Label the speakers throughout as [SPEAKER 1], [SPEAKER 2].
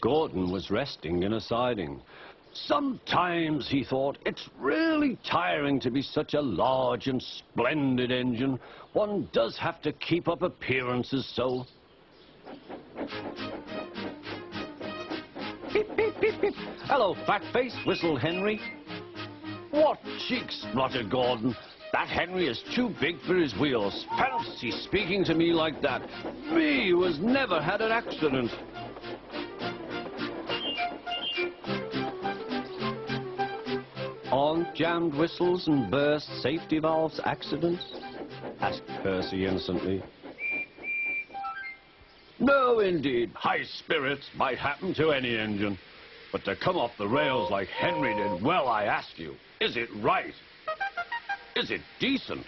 [SPEAKER 1] Gordon was resting in a siding. Sometimes, he thought, it's really tiring to be such a large and splendid engine. One does have to keep up appearances so. Beep, beep, beep, beep. Hello, fat face, whistled Henry. What cheeks, spluttered Gordon. That Henry is too big for his wheels. Fancy speaking to me like that. Me, who has never had an accident. Aren't jammed whistles and burst safety valves accidents? Asked Percy innocently. No, indeed. High spirits might happen to any engine. But to come off the rails like Henry did, well, I ask you, is it right? Is it decent?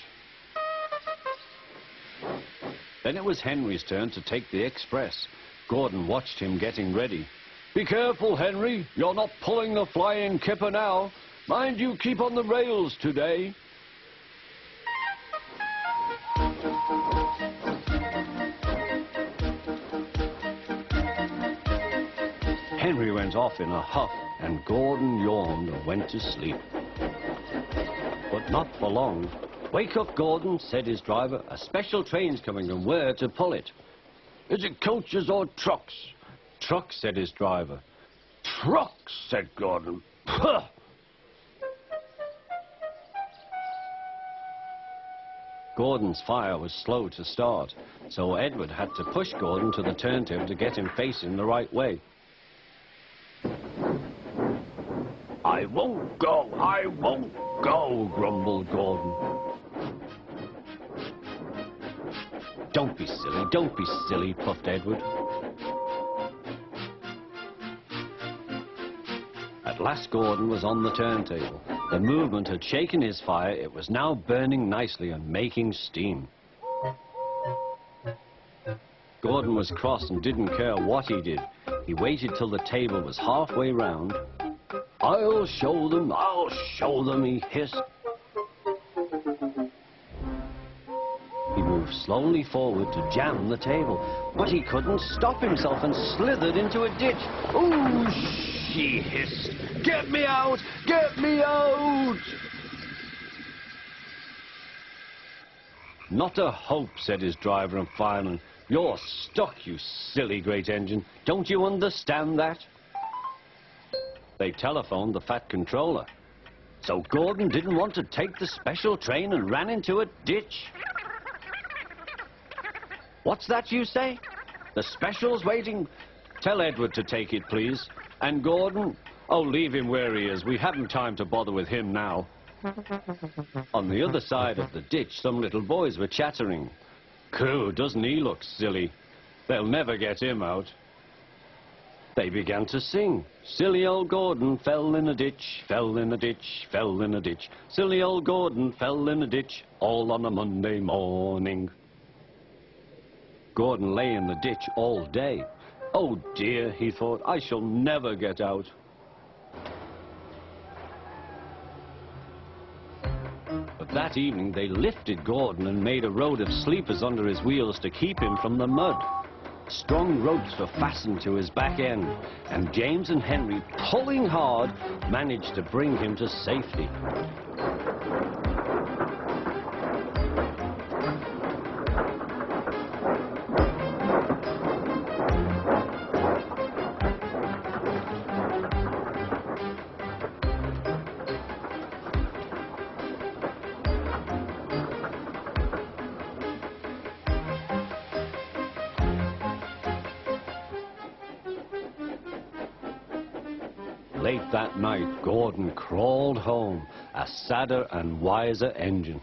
[SPEAKER 1] Then it was Henry's turn to take the express. Gordon watched him getting ready. Be careful, Henry. You're not pulling the flying kipper now. Mind you keep on the rails today. Henry went off in a huff, and Gordon yawned and went to sleep. But not for long. Wake up, Gordon, said his driver. A special train's coming, and where to pull it? Is it coaches or trucks? Trucks, said his driver. Trucks, said Gordon. Puh! Gordon's fire was slow to start, so Edward had to push Gordon to the turntable to get him facing the right way. I won't go, grumbled Gordon. Don't be silly, puffed Edward. At last Gordon was on the turntable. The movement had shaken his fire. It was now burning nicely and making steam. Gordon was cross and didn't care what he did. He waited till the table was halfway round. I'll show them, he hissed. He moved slowly forward to jam the table, but he couldn't stop himself and slithered into a ditch. Ooh, he hissed. Get me out! Get me out! Not a hope, said his driver and fireman. You're stuck, you silly great engine. Don't you understand that? They telephoned the Fat Controller. So Gordon didn't want to take the special train and ran into a ditch. What's that you say? The special's waiting? Tell Edward to take it, please. And Gordon? Oh, leave him where he is. We haven't time to bother with him now. On the other side of the ditch, some little boys were chattering. Coo, doesn't he look silly? They'll never get him out. They began to sing. Silly old Gordon fell in a ditch, fell in a ditch, fell in a ditch. Silly old Gordon fell in a ditch, all on a Monday morning. Gordon lay in the ditch all day. Oh dear, he thought, I shall never get out. But that evening they lifted Gordon and made a road of sleepers under his wheels to keep him from the mud. Strong ropes were fastened to his back end, and James and Henry, pulling hard, managed to bring him to safety. Late that night, Gordon crawled home, a sadder and wiser engine.